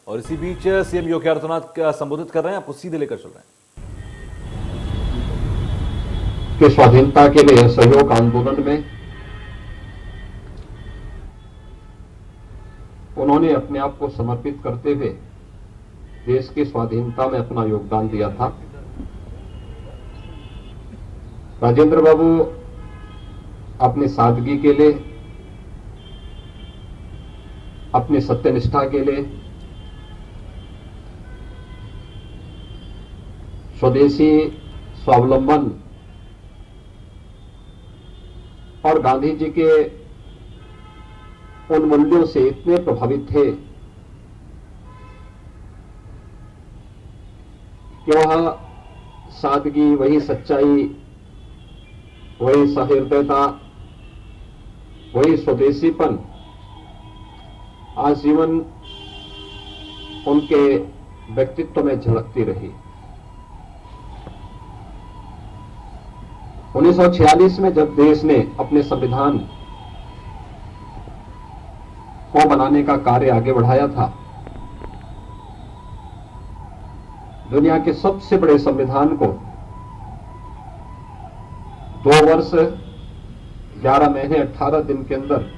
और इसी बीच सीएम योगी आदित्यनाथ संबोधित कर रहे हैं, आपको सीधे लेकर चल रहे हैं। के स्वाधीनता के लिए सहयोग आंदोलन में उन्होंने अपने आप को समर्पित करते हुए देश की स्वाधीनता में अपना योगदान दिया था। राजेंद्र बाबू अपनी सादगी के लिए, अपनी सत्यनिष्ठा के लिए, स्वदेशी स्वावलंबन और गांधी जी के उन मूल्यों से इतने प्रभावित थे कि वह सादगी, वही सच्चाई, वही सहृदयता, वही स्वदेशीपन आजीवन उनके व्यक्तित्व में झलकती रही। 1946 में जब देश ने अपने संविधान को बनाने का कार्य आगे बढ़ाया था, दुनिया के सबसे बड़े संविधान को 2 वर्ष 11 महीने 18 दिन के अंदर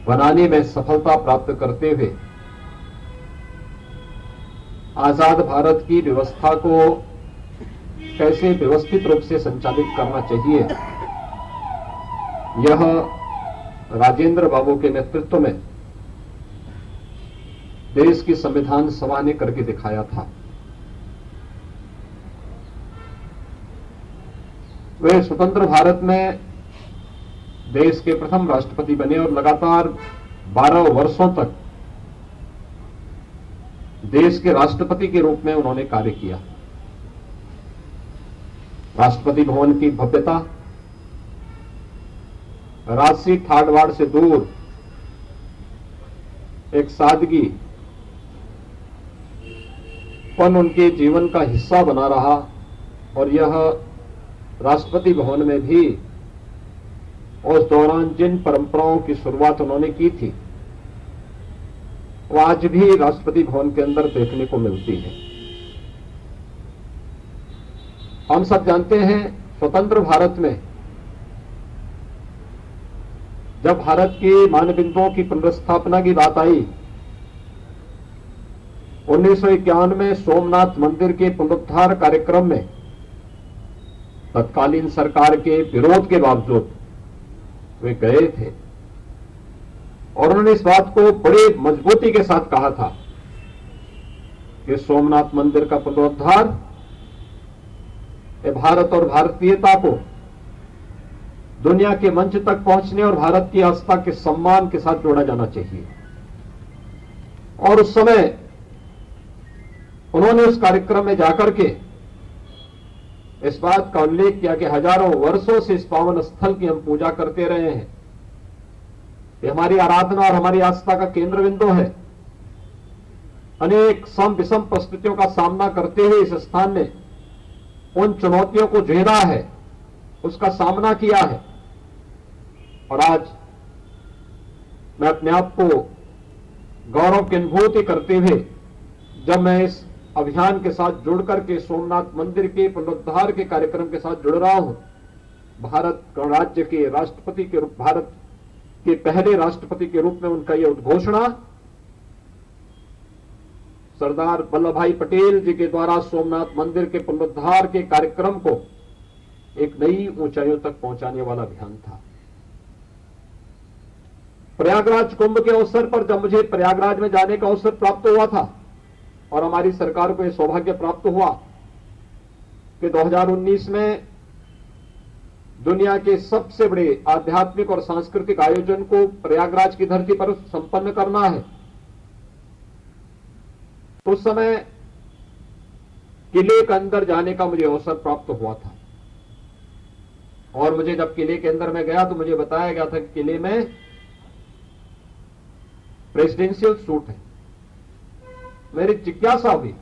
बनाने में सफलता प्राप्त करते हुए आजाद भारत की व्यवस्था को कैसे व्यवस्थित रूप से संचालित करना चाहिए, यह राजेंद्र बाबू के नेतृत्व में देश की संविधान सभा ने करके दिखाया था। वे स्वतंत्र भारत में देश के प्रथम राष्ट्रपति बने और लगातार 12 वर्षों तक देश के राष्ट्रपति के रूप में उन्होंने कार्य किया। राष्ट्रपति भवन की भव्यता, राजसी ठाड़वाड़ से दूर एक सादगी पन उनके जीवन का हिस्सा बना रहा और यह राष्ट्रपति भवन में भी उस दौरान जिन परंपराओं की शुरुआत उन्होंने की थी वो आज भी राष्ट्रपति भवन के अंदर देखने को मिलती है। हम सब जानते हैं, स्वतंत्र भारत में जब भारत की मानबिंदुओं की पुनर्स्थापना की बात आई, 1951 में सोमनाथ मंदिर के पुनरुद्धार कार्यक्रम में तत्कालीन सरकार के विरोध के बावजूद वे गए थे और उन्होंने इस बात को बड़ी मजबूती के साथ कहा था कि सोमनाथ मंदिर का पुनरुद्धार भारत और भारतीयता को दुनिया के मंच तक पहुंचने और भारत की आस्था के सम्मान के साथ जोड़ा जाना चाहिए। और उस समय उन्होंने उस कार्यक्रम में जाकर के इस बात का उल्लेख किया कि हजारों वर्षों से इस पावन स्थल की हम पूजा करते रहे हैं, ये हमारी आराधना और हमारी आस्था का केंद्र बिंदु है। अनेक सम विषम परिस्थितियों का सामना करते हुए इस स्थान ने उन चुनौतियों को झेला है, उसका सामना किया है और आज मैं अपने आप को गौरव की अनुभूति करते हुए जब मैं इस अभियान के साथ जुड़ करके सोमनाथ मंदिर के पुनरुद्धार के कार्यक्रम के साथ जुड़ रहा हूं, भारत गणराज्य के राष्ट्रपति के रूप, भारत के पहले राष्ट्रपति के रूप में उनका यह उद्घोषणा सरदार वल्लभ भाई पटेल जी के द्वारा सोमनाथ मंदिर के पुनरुद्धार के कार्यक्रम को एक नई ऊंचाइयों तक पहुंचाने वाला अभियान था। प्रयागराज कुंभ के अवसर पर जब मुझे प्रयागराज में जाने का अवसर प्राप्त हुआ था और हमारी सरकार को यह सौभाग्य प्राप्त हुआ कि 2019 में दुनिया के सबसे बड़े आध्यात्मिक और सांस्कृतिक आयोजन को प्रयागराज की धरती पर संपन्न करना है, उस समय किले के अंदर जाने का मुझे अवसर प्राप्त हुआ था। और मुझे जब किले के अंदर में गया तो मुझे बताया गया था कि किले में प्रेसिडेंशियल सूट है। मेरी जिज्ञासा हुई,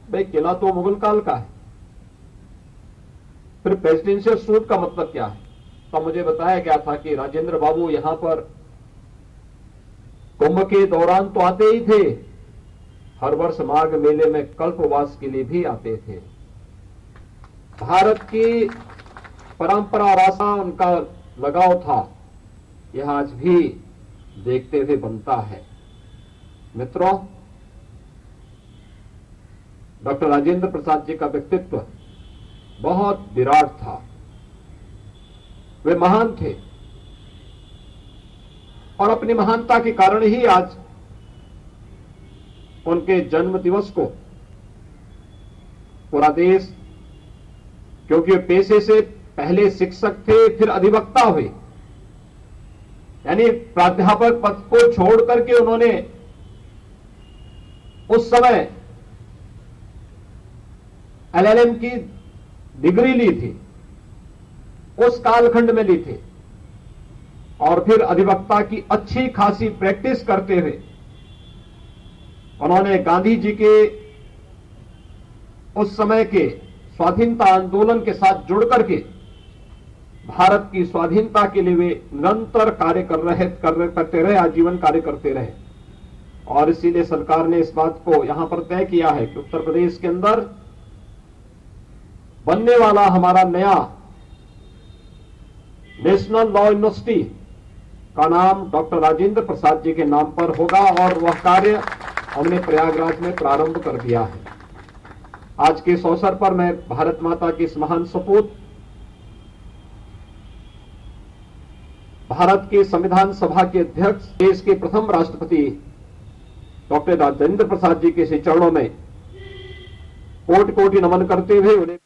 भाई किला तो मुगल काल का है, फिर प्रेसिडेंशियल सूट का मतलब क्या है? तो मुझे बताया गया था कि राजेंद्र बाबू यहां पर कुंभ के दौरान तो आते ही थे, हर वर्ष माघ मेले में कल्पवास के लिए भी आते थे। भारत की परंपरा और आशा उनका लगाव था, यह आज भी देखते हुए बनता है। मित्रों, डॉक्टर राजेंद्र प्रसाद जी का व्यक्तित्व बहुत विराट था। वे महान थे और अपनी महानता के कारण ही आज उनके जन्म दिवस को पूरा देश, क्योंकि वे पेशे से पहले शिक्षक थे, फिर अधिवक्ता हुए, यानी प्राध्यापक पद को छोड़ करके उन्होंने उस समय एलएलएम की डिग्री ली थी, उस कालखंड में ली थी, और फिर अधिवक्ता की अच्छी खासी प्रैक्टिस करते हुए उन्होंने गांधी जी के उस समय के स्वाधीनता आंदोलन के साथ जुड़ करके भारत की स्वाधीनता के लिए वे निरंतर कार्य करते रहे, आजीवन कार्य करते रहे। और इसीलिए सरकार ने इस बात को यहां पर तय किया है कि उत्तर प्रदेश के अंदर बनने वाला हमारा नया नेशनल लॉ यूनिवर्सिटी का नाम डॉक्टर राजेंद्र प्रसाद जी के नाम पर होगा, और वह कार्य हमने प्रयागराज में प्रारंभ कर दिया है। आज के इस अवसर पर मैं भारत माता की इस महान सपूत, भारत के संविधान सभा के अध्यक्ष, देश के प्रथम राष्ट्रपति डॉक्टर राजेंद्र प्रसाद जी के श्री चरणों में कोटि कोटि नमन करते हुए उन्हें